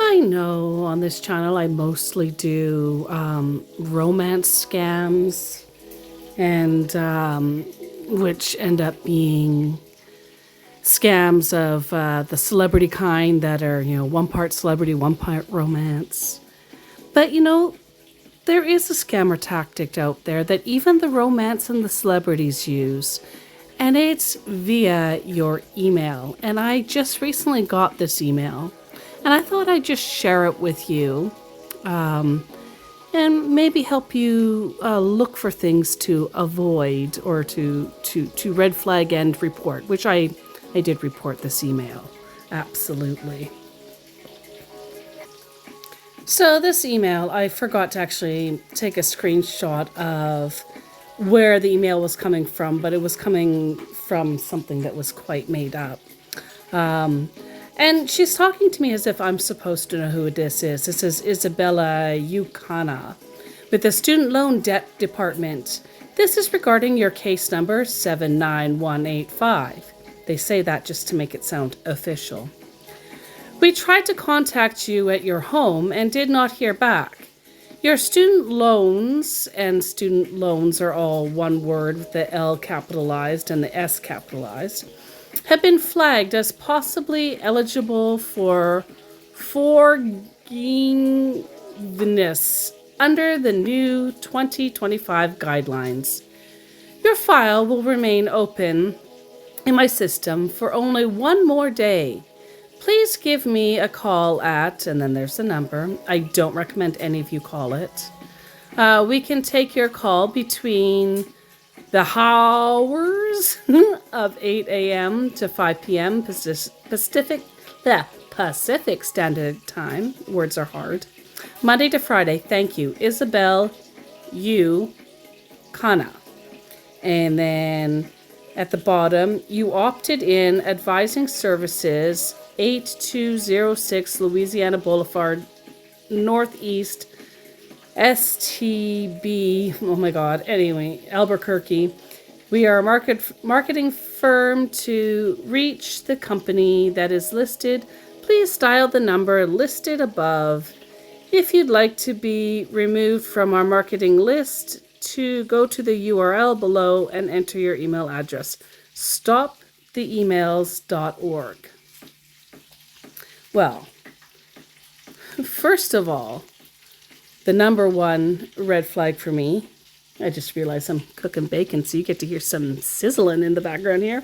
I know on this channel I mostly do romance scams, and which end up being scams of the celebrity kind that are, one part celebrity, one part romance. But, there is a scammer tactic out there that even the romance and the celebrities use, and it's via your email. And I just recently got this email, and I thought I'd just share it with you, and maybe help you look for things to avoid or to red flag and report, which I did report this email. Absolutely. So this email, I forgot to actually take a screenshot of where the email was coming from, but it was coming from something that was quite made up. And she's talking to me as if I'm supposed to know who this is. This is Isabella Yukana with the Student Loan Debt Department. This is regarding your case number 79185. They say that just to make it sound official. We tried to contact you at your home and did not hear back. Your student loans, and student loans are all one word with the L capitalized and the S capitalized, have been flagged as possibly eligible for forgiveness under the new 2025 guidelines. Your file will remain open in my system for only one more day. Please give me a call at, and then there's the number. I don't recommend any of you call it. We can take your call between the hours of 8 a.m. to 5 p.m. Pacific Standard Time. Words are hard. Monday to Friday. Thank you. Isabel U. Kana. And then at the bottom, you opted in advising services 8206 Louisiana Boulevard, Northeast, STB, oh my God, anyway, Albuquerque. We are a marketing firm. To reach the company that is listed, please dial the number listed above. If you'd like to be removed from our marketing list, to go to the URL below and enter your email address. Stoptheemails.org. Well, first of all, the number one red flag for me, I just realized I'm cooking bacon, so you get to hear some sizzling in the background here.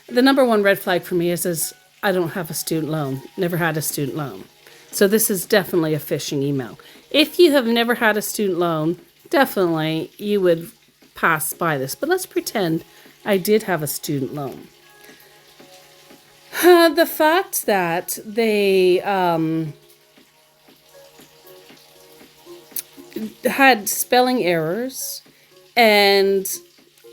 The number one red flag for me is I don't have a student loan, never had a student loan. So this is definitely a phishing email. If you have never had a student loan, definitely you would pass by this. But let's pretend I did have a student loan. The fact that they had spelling errors, and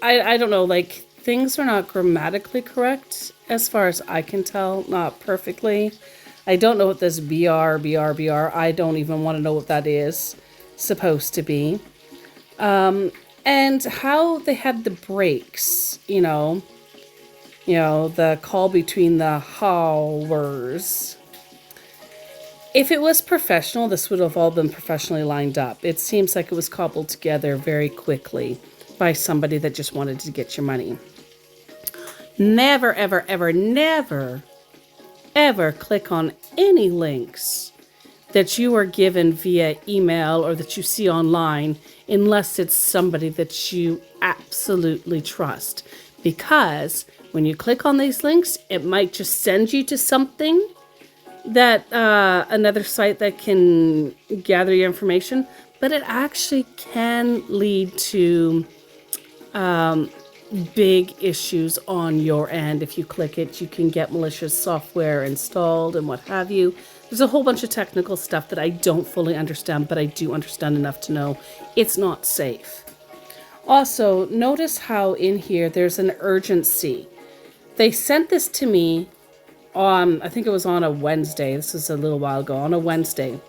I don't know, like, things are not grammatically correct as far as I can tell, not perfectly. I don't know what this BR, I don't even want to know what that is supposed to be. And how they had the breaks, the call between the hours. If it was professional, this would have all been professionally lined up. It seems like it was cobbled together very quickly by somebody that just wanted to get your money. Never, ever, ever, never, ever click on any links that you are given via email or that you see online unless it's somebody that you absolutely trust. Because when you click on these links, it might just send you to something that another site that can gather your information, but it actually can lead to big issues on your end. If you click it, you can get malicious software installed and what have you. There's a whole bunch of technical stuff that I don't fully understand, but I do understand enough to know it's not safe. Also, notice how in here there's an urgency. They sent this to me on, I think it was on a Wednesday. This was a little while ago, on a Wednesday.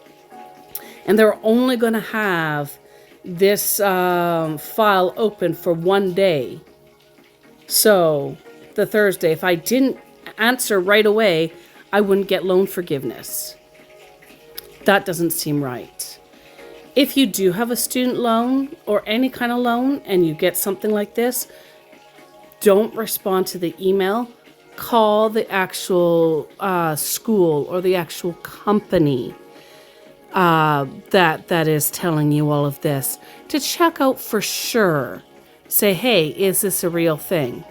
And they're only going to have this file open for one day. So the Thursday, if I didn't answer right away, I wouldn't get loan forgiveness. That doesn't seem right. If you do have a student loan or any kind of loan and you get something like this, don't respond to the email. Call the actual school or the actual company that is telling you all of this to check out for sure. Say, hey, is this a real thing?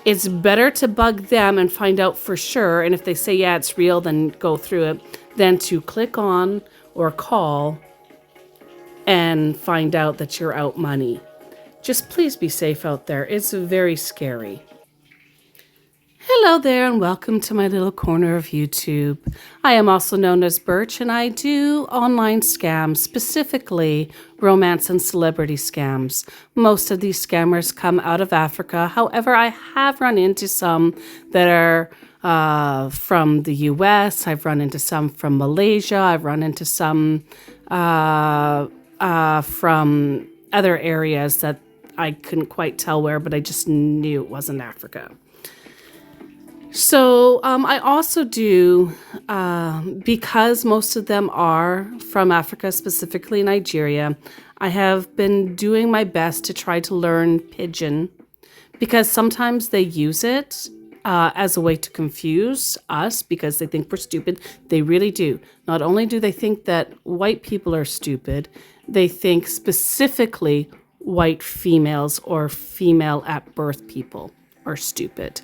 It's better to bug them and find out for sure. And if they say, yeah, it's real, then go through it, than to click on or call and find out that you're out money. Just please be safe out there. It's very scary. Hello there and welcome to my little corner of YouTube. I am also known as Birch and I do online scams, specifically romance and celebrity scams. Most of these scammers come out of Africa. However, I have run into some that are from the US. I've run into some from Malaysia. I've run into some from other areas that I couldn't quite tell where, but I just knew it wasn't Africa. So I also do, because most of them are from Africa, specifically Nigeria, I have been doing my best to try to learn Pidgin, because sometimes they use it as a way to confuse us because they think we're stupid. They really do. Not only do they think that white people are stupid, they think specifically white females or female at birth people are stupid.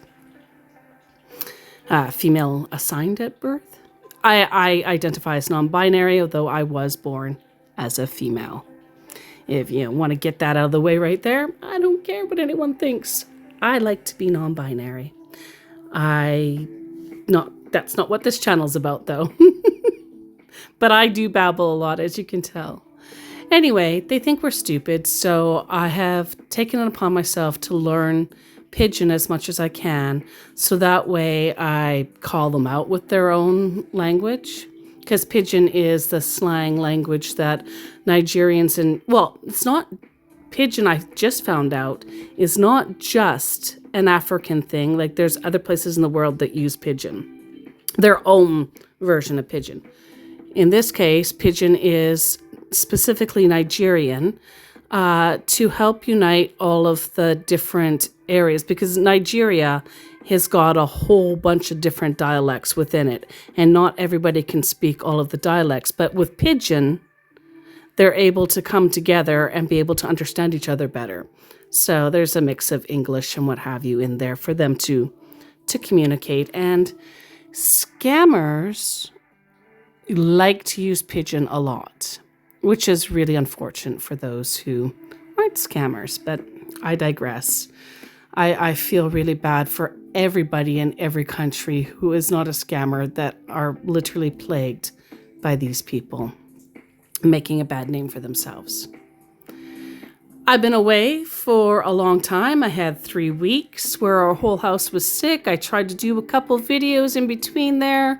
Female assigned at birth. I identify as non-binary, although I was born as a female. If you want to get that out of the way right there, I don't care what anyone thinks. I like to be non-binary. That's not what this channel's about, though. But I do babble a lot, as you can tell. Anyway, they think we're stupid, so I have taken it upon myself to learn Pidgin as much as I can, so that way I call them out with their own language, because Pidgin is the slang language that Nigerians it's not Pidgin, I just found out, is not just an African thing. Like, there's other places in the world that use Pidgin, their own version of Pidgin. In this case, Pidgin is specifically Nigerian, to help unite all of the different areas, because Nigeria has got a whole bunch of different dialects within it, and not everybody can speak all of the dialects. But with Pidgin, they're able to come together and be able to understand each other better. So there's a mix of English and what have you in there for them to communicate. And scammers like to use Pidgin a lot, which is really unfortunate for those who aren't scammers, but I digress. I feel really bad for everybody in every country who is not a scammer that are literally plagued by these people making a bad name for themselves. I've been away for a long time. I had 3 weeks where our whole house was sick. I tried to do a couple videos in between there.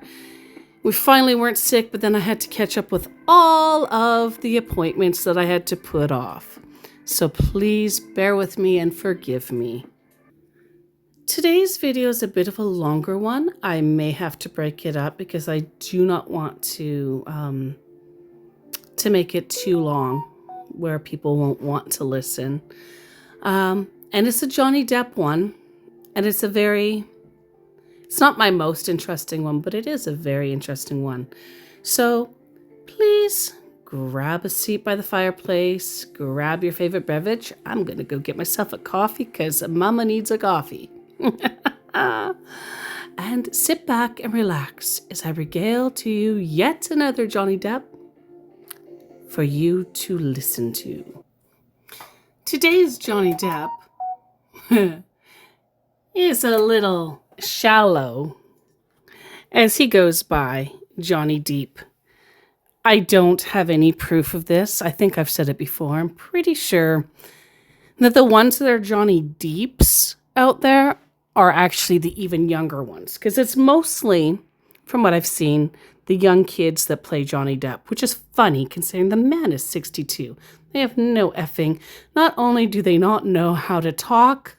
We finally weren't sick, but then I had to catch up with all of the appointments that I had to put off. So please bear with me and forgive me. Today's video is a bit of a longer one. I may have to break it up because I do not want to make it too long where people won't want to listen. And it's a Jhonny Depp one, and it's not my most interesting one, but it is a very interesting one. So please grab a seat by the fireplace, grab your favorite beverage. I'm going to go get myself a coffee because mama needs a coffee. And sit back and relax as I regale to you yet another Jhonny Depp for you to listen to. Today's Jhonny Depp is a little shallow as he goes by Jhonny Deep. I don't have any proof of this. I think I've said it before. I'm pretty sure that the ones that are Jhonny Deeps out there are actually the even younger ones, because it's mostly, from what I've seen, the young kids that play Jhonny Depp, which is funny considering the man is 62. They have no effing. Not only do they not know how to talk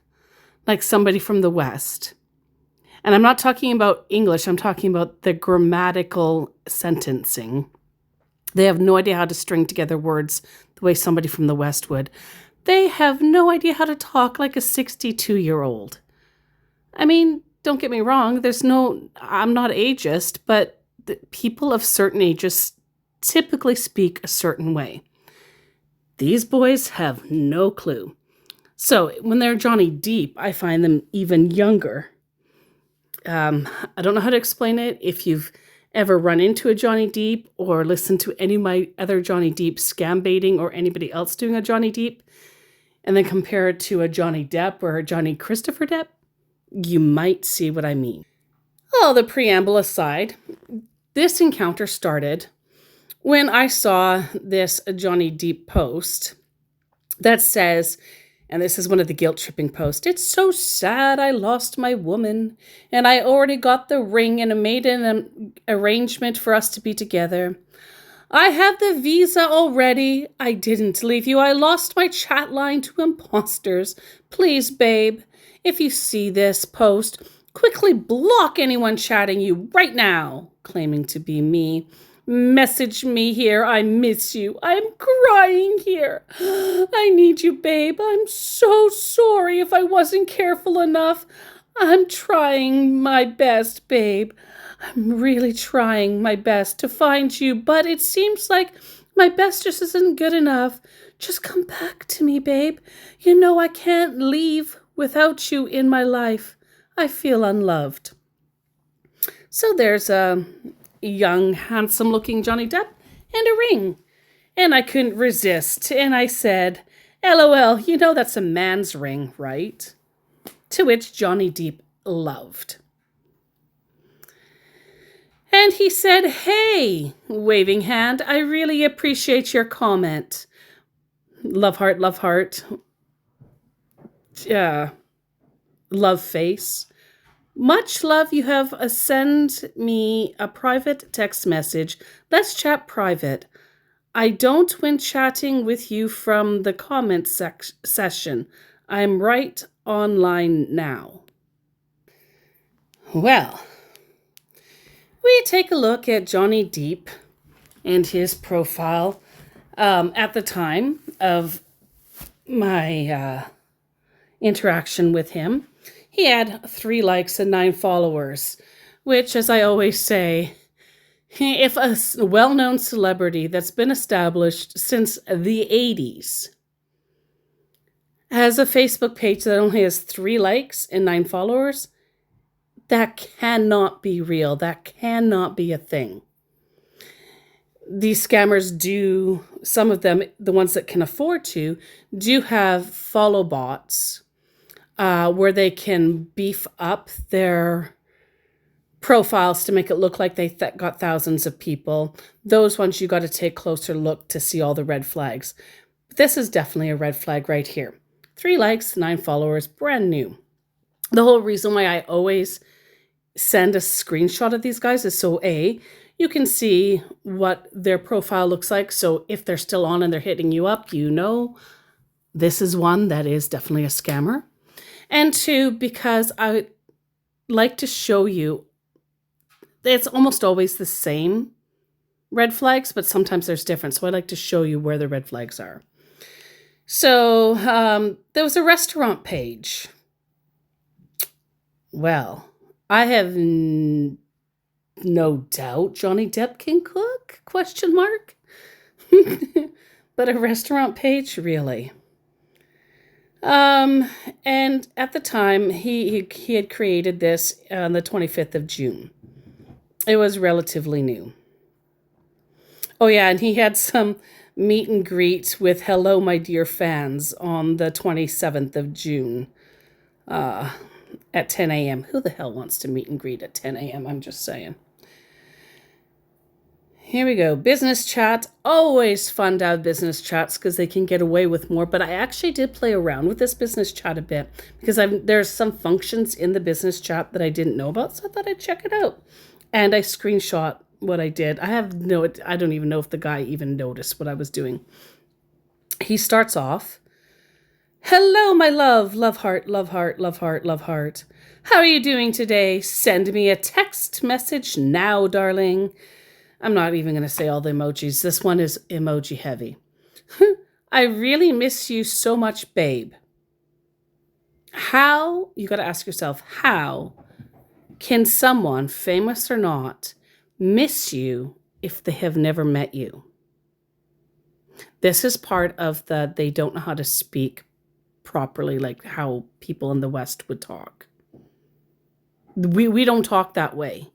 like somebody from the West, and I'm not talking about English, I'm talking about the grammatical sentencing. They have no idea how to string together words the way somebody from the West would. They have no idea how to talk like a 62-year-old. I mean, don't get me wrong, I'm not ageist, but people of certain ages typically speak a certain way. These boys have no clue. So when they're Jhonny Deep, I find them even younger. I don't know how to explain it. If you've ever run into a Jhonny Deep or listened to any of my other Jhonny Deep scam baiting or anybody else doing a Jhonny Deep, and then compare it to a Johnny Depp or a Johnny Christopher Depp, you might see what I mean. Oh, the preamble aside, this encounter started when I saw this Jhonny Deep post that says, and this is one of the guilt-tripping posts, "It's so sad I lost my woman, and I already got the ring and made an arrangement for us to be together. I have the visa already. I didn't leave you. I lost my chat line to imposters. Please, babe, if you see this post, quickly block anyone chatting you right now," claiming to be me. "Message me here. I miss you. I'm crying here. I need you, babe. I'm so sorry if I wasn't careful enough. I'm trying my best, babe. I'm really trying my best to find you, but it seems like my best just isn't good enough. Just come back to me, babe. You know I can't leave without you in my life. I feel unloved." So there's a young, handsome-looking Johnny Depp and a ring. And I couldn't resist, and I said, "LOL, you know that's a man's ring, right?" To which Jhonny Deep loved. And he said, "Hey," waving hand, "I really appreciate your comment." Love heart, love heart. Love face. "Much love. You have send me a private text message. Let's chat private. I don't win chatting with you from the comment session. I'm right online now." Well, we take a look at Jhonny Deep and his profile at the time of my interaction with him. He had 3 likes and 9 followers, which, as I always say, if a well-known celebrity that's been established since the 80s has a Facebook page that only has 3 likes and 9 followers, that cannot be real. That cannot be a thing. These scammers do, some of them, the ones that can afford to, do have follow bots where they can beef up their profiles to make it look like they got thousands of people. Those ones you got to take a closer look to see all the red flags. But this is definitely a red flag right here. 3 likes, 9 followers, brand new. The whole reason why I always send a screenshot of these guys is so A, you can see what their profile looks like. So if they're still on and they're hitting you up, you know this is one that is definitely a scammer. And 2, because I like to show you, it's almost always the same red flags, but sometimes there's different. So I like to show you where the red flags are. So there was a restaurant page. Well, I have no doubt Jhonny Depp can cook? Question mark. But a restaurant page, really? And at the time, he had created this on the 25th of June. It was relatively new. Oh yeah, and he had some meet and greet with "Hello, my dear fans" on the 27th of June at 10 a.m. Who the hell wants to meet and greet at 10 a.m.? I'm just saying. Here we go. Business chat. Always fun to have business chats because they can get away with more. But I actually did play around with this business chat a bit because there's some functions in the business chat that I didn't know about. So I thought I'd check it out. And I screenshot what I did. I don't even know if the guy even noticed what I was doing. He starts off, "Hello, my love. Love heart, love heart, love heart, love heart. How are you doing today? Send me a text message now, darling. I'm not even going to say all the emojis. This one is emoji heavy. I really miss you so much, babe. How, you got to ask yourself, how can someone, famous or not, miss you if they have never met you? This is part of the they don't know how to speak properly, like how people in the West would talk. We don't talk that way.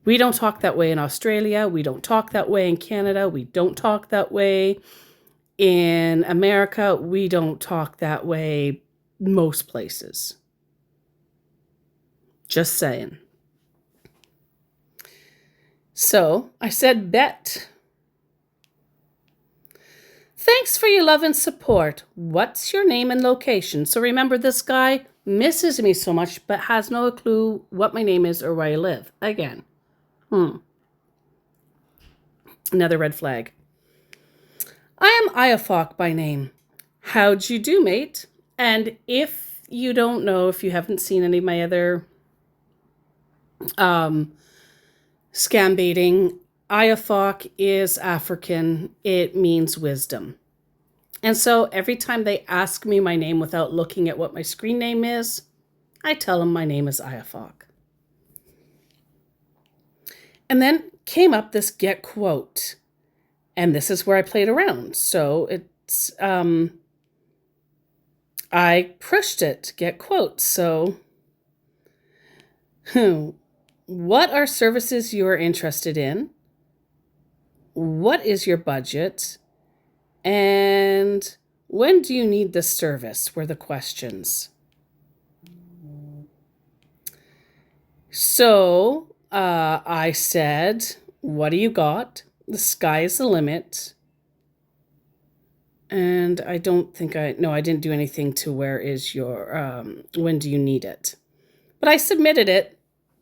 We don't talk that way in Australia. We don't talk that way in Canada. We don't talk that way in America. We don't talk that way most places. Just saying. So I said, bet. Thanks for your love and support. What's your name and location? So remember, this guy misses me so much, but has no clue what my name is or where I live. Again. Another red flag. I am Iafok by name. How'd you do, mate? And if you don't know, if you haven't seen any of my other scam baiting, Iafok is African. It means wisdom. And so every time they ask me my name without looking at what my screen name is, I tell them my name is Iafok. And then came up this get quote. And this is where I played around. So it's, I pushed it, get quotes. So, what are services you are interested in? What is your budget? And when do you need this service? Were the questions. So I said, what do you got? The sky is the limit. And I don't think I didn't do anything to where is your, when do you need it? But I submitted it.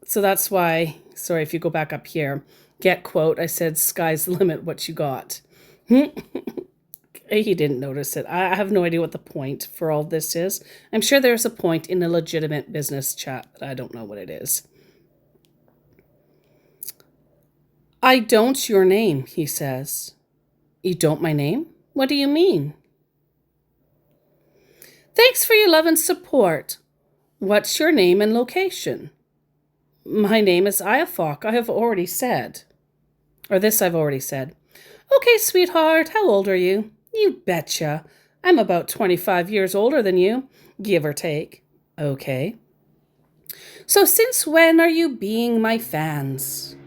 So that's why, sorry, if you go back up here, get quote, I said, sky's the limit, what you got. He didn't notice it. I have no idea what the point for all this is. I'm sure there's a point in a legitimate business chat, but I don't know what it is. I don't your name, he says. You don't my name? What do you mean? Thanks for your love and support. What's your name and location? My name is Iafok, I have already said. Or this I've already said. Okay, sweetheart, how old are you? You betcha. I'm about 25 years older than you, give or take. Okay. So since when are you being my fans?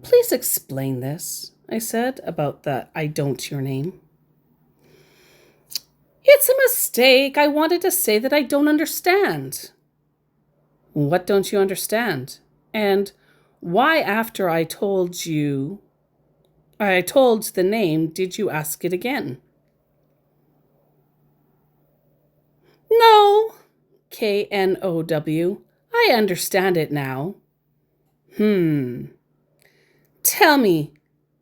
Please explain this, I said, about the I don't your name. It's a mistake. I wanted to say that I don't understand. What don't you understand? And why after I told the name, did you ask it again? No, K-N-O-W. I understand it now. Tell me,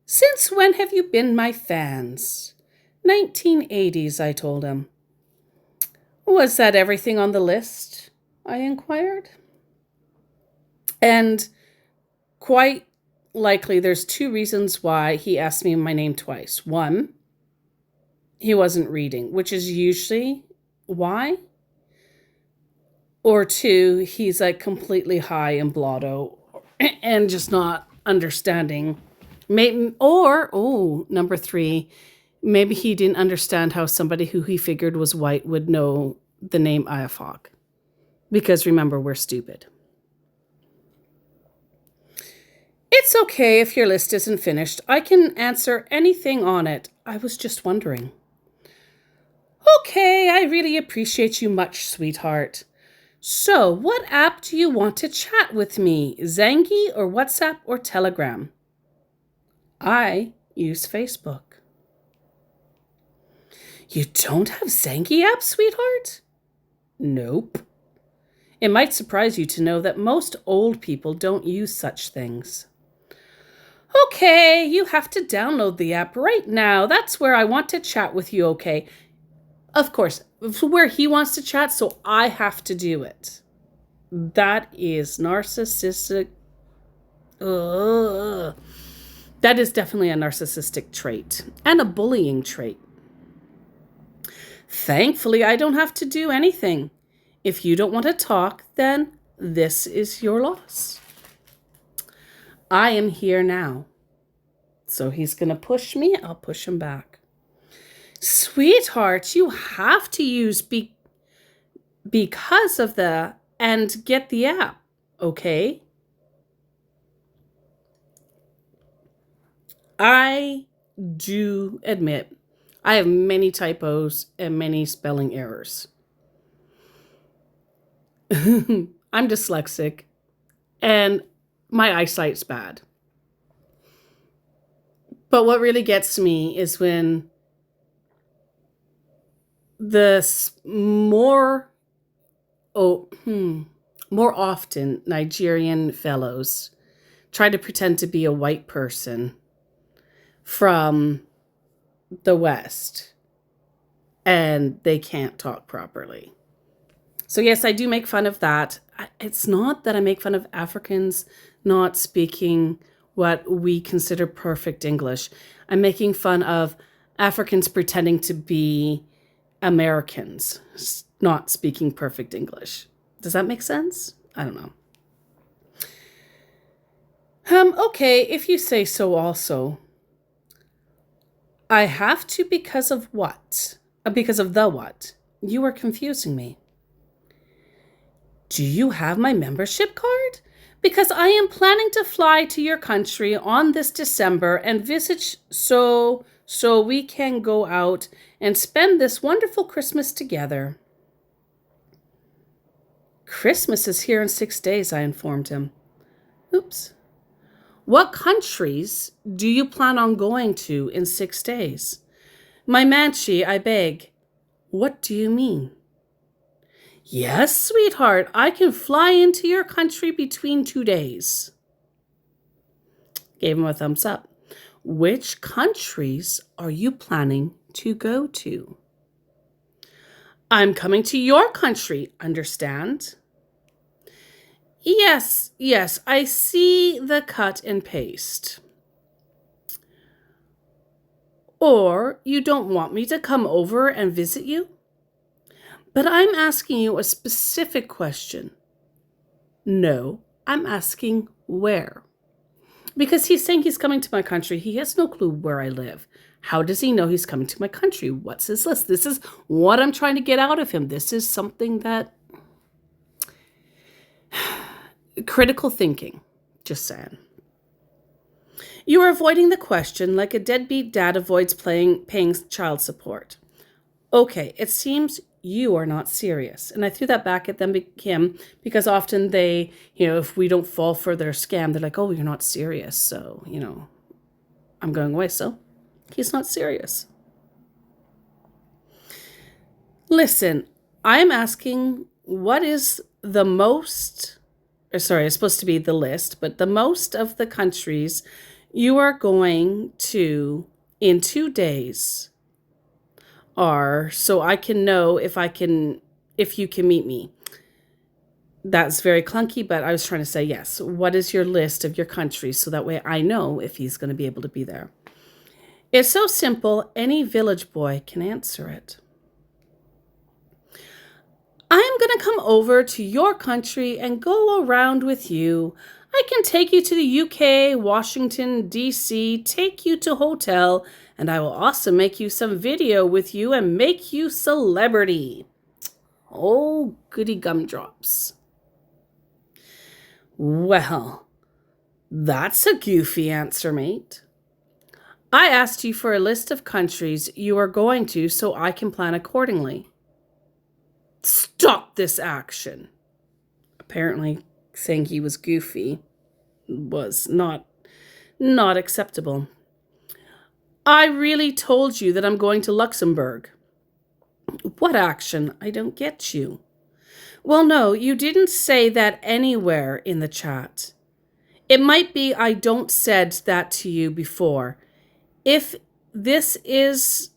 since when have you been my fans? 1980s, I told him. Was that everything on the list? I inquired. And quite likely there's two reasons why he asked me my name twice. One, he wasn't reading, which is usually why. Or two, he's like completely high in blotto and just not understanding. Maybe, or, number three, maybe he didn't understand how somebody who he figured was white would know the name Iafok. Because remember, we're stupid. It's okay if your list isn't finished. I can answer anything on it. I was just wondering. Okay, I really appreciate you much, sweetheart. So, what app do you want to chat with me? Zangi or WhatsApp or Telegram? I use Facebook. You don't have Zangi app, sweetheart? Nope. It might surprise you to know that most old people don't use such things. Okay, you have to download the app right now. That's where I want to chat with you, okay? Of course, where he wants to chat, so I have to do it. That is narcissistic Ugh. That is definitely a narcissistic trait and a bullying trait. Thankfully, I don't have to do anything. If you don't want to talk, then this is your loss. I am here now. So he's going to push me. I'll push him back. Sweetheart, you have to use because of the and get the app, okay? I do admit I have many typos and many spelling errors. I'm dyslexic and my eyesight's bad. But what really gets me is when more often Nigerian fellows try to pretend to be a white person from the West and they can't talk properly. So yes, I do make fun of that. It's not that I make fun of Africans not speaking what we consider perfect English. I'm making fun of Africans pretending to be Americans not speaking perfect English. Does that make sense? I don't know. Okay, if you say so also. I have to because of what? Because of the what? You are confusing me. Do you have my membership card? Because I am planning to fly to your country on this December and visit so we can go out and spend this wonderful Christmas together. Christmas is here in 6 days, I informed him. Oops. What countries do you plan on going to in 6 days? My manchi, I beg. What do you mean? Yes, sweetheart, I can fly into your country between 2 days. Gave him a thumbs up. Which countries are you planning to go to? I'm coming to your country, understand? Yes, I see the cut and paste. Or you don't want me to come over and visit you? But I'm asking you a specific question. No, I'm asking where. Because he's saying he's coming to my country. He has no clue where I live. How does he know he's coming to my country? What's his list? This is what I'm trying to get out of him. This is something that... critical thinking. Just saying. You are avoiding the question like a deadbeat dad avoids paying child support. Okay, it seems you are not serious. And I threw that back at him because often they, if we don't fall for their scam, they're like, oh, you're not serious. So, I'm going away. So he's not serious. Listen, I'm asking what is the most, it's supposed to be the list, but the most of the countries you are going to in 2 days are, so I can know if you can meet me. That's very clunky, but I was trying to say, yes, what is your list of your countries so that way I know if he's going to be able to be there. It's so simple, any village boy can answer it. I'm going to come over to your country and go around with you. I can take you to the UK, Washington, D.C., take you to hotel, and I will also make you some video with you and make you celebrity. Oh, goody gumdrops. Well, that's a goofy answer, mate. I asked you for a list of countries you are going to so I can plan accordingly. Stop this action. Apparently, saying he was goofy was not acceptable. I really told you that I'm going to Luxembourg. What action? I don't get you. Well, no, you didn't say that anywhere in the chat. It might be I don't said that to you before. If this it's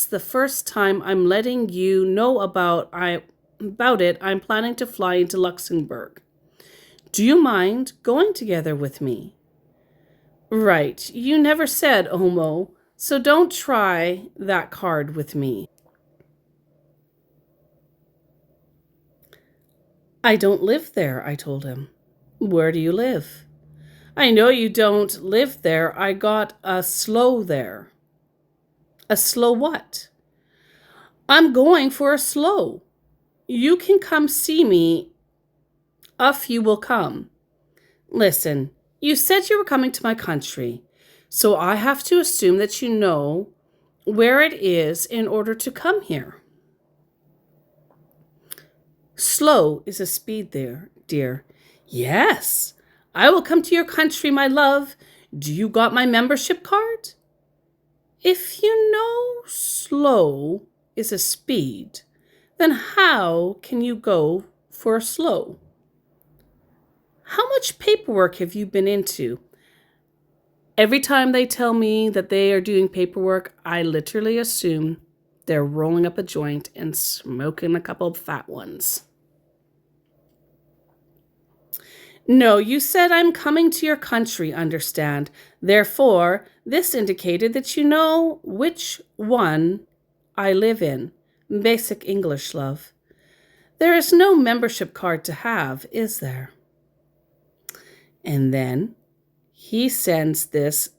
the first time I'm letting you know about it, I'm planning to fly into Luxembourg. Do you mind going together with me? Right, you never said Omo, so don't try that card with me. I don't live there, I told him. Where do you live? I know you don't live there. I got a slow there. A slow what? I'm going for a slow. You can come see me if you will come. Listen, you said you were coming to my country, so I have to assume that you know where it is in order to come here. Slow is a speed there, dear. Yes, I will come to your country, my love. Do you got my membership card? If you know slow is a speed, then how can you go for a slow? How much paperwork have you been into? Every time they tell me that they are doing paperwork, I literally assume they're rolling up a joint and smoking a couple of fat ones. No, you said I'm coming to your country, understand? Therefore, this indicated that you know which one I live in. Basic English, love. There is no membership card to have, is there? And then he sends this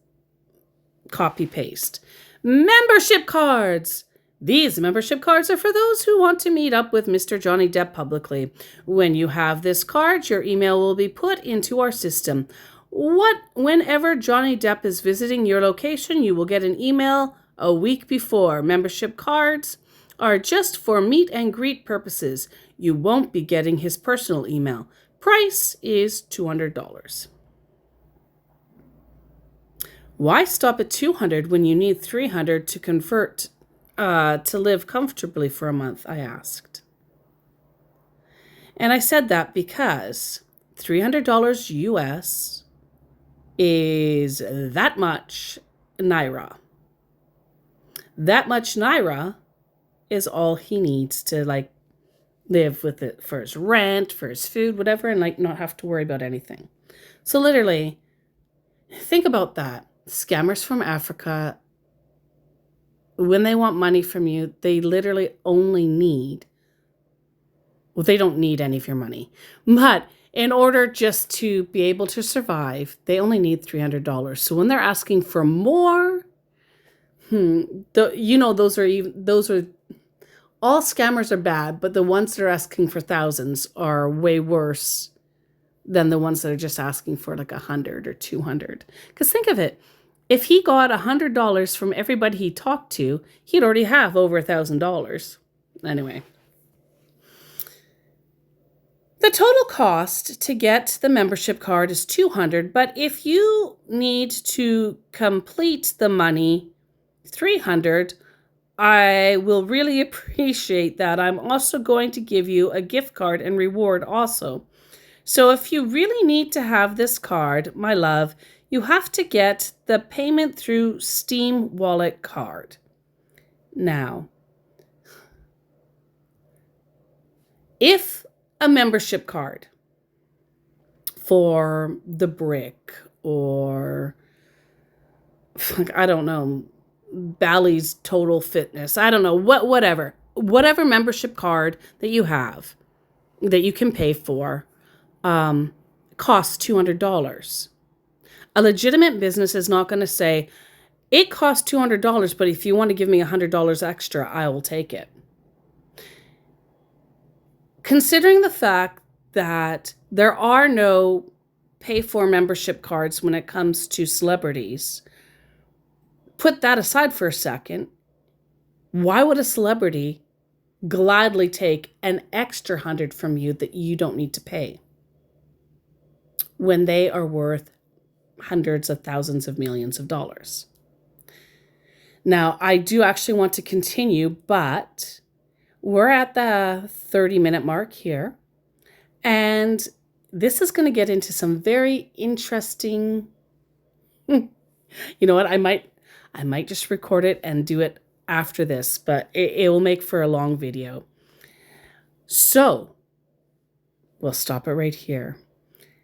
copy paste. Membership cards! These membership cards are for those who want to meet up with Mr. Jhonny Depp publicly. When you have this card, your email will be put into our system. Whenever Jhonny Depp is visiting your location, you will get an email a week before. Membership cards are just for meet and greet purposes. You won't be getting his personal email. Price is $200. Why stop at $200 when you need $300 to convert to live comfortably for a month? I asked. And I said that because $300 US is that much Naira. That much Naira is all he needs to live with it for his rent, for his food, whatever, and not have to worry about anything. So literally, think about that. Scammers from Africa, when they want money from you, they literally only need, well, they don't need any of your money. But in order just to be able to survive, they only need $300. So when they're asking for more, those are all scammers are bad, but the ones that are asking for thousands are way worse than the ones that are just asking for like 100 or 200. Because think of it. If he got $100 from everybody he talked to, he'd already have over $1,000. Anyway. The total cost to get the membership card is $200, but if you need to complete the money, $300, I will really appreciate that. I'm also going to give you a gift card and reward also. So if you really need to have this card, my love, you have to get the payment through Steam Wallet card. Now, if a membership card for the Brick or, I don't know, Bally's Total Fitness, I don't know, whatever membership card that you have that you can pay for costs $200. A legitimate business is not going to say, it costs $200, but if you want to give me $100 extra, I will take it. Considering the fact that there are no pay-for membership cards when it comes to celebrities, put that aside for a second. Why would a celebrity gladly take an extra $100 from you that you don't need to pay when they are worth hundreds of thousands of millions of dollars? Now, I do actually want to continue, but we're at the 30-minute mark here. And this is going to get into some very interesting, you know what, I might just record it and do it after this, but it will make for a long video. So we'll stop it right here.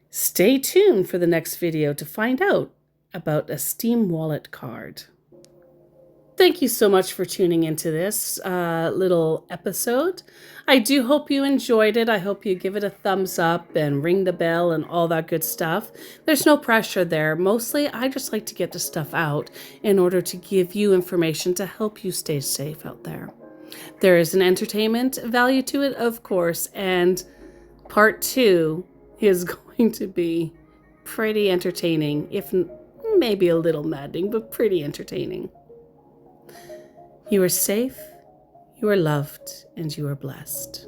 Stay tuned for the next video to find out about a Steam Wallet card. Thank you so much for tuning into this little episode. I do hope you enjoyed it. I hope you give it a thumbs up and ring the bell and all that good stuff. There's no pressure there. Mostly, I just like to get the stuff out in order to give you information to help you stay safe out there. There is an entertainment value to it, of course, and part 2 is going to be pretty entertaining, if maybe a little maddening, but pretty entertaining. You are safe, you are loved, and you are blessed.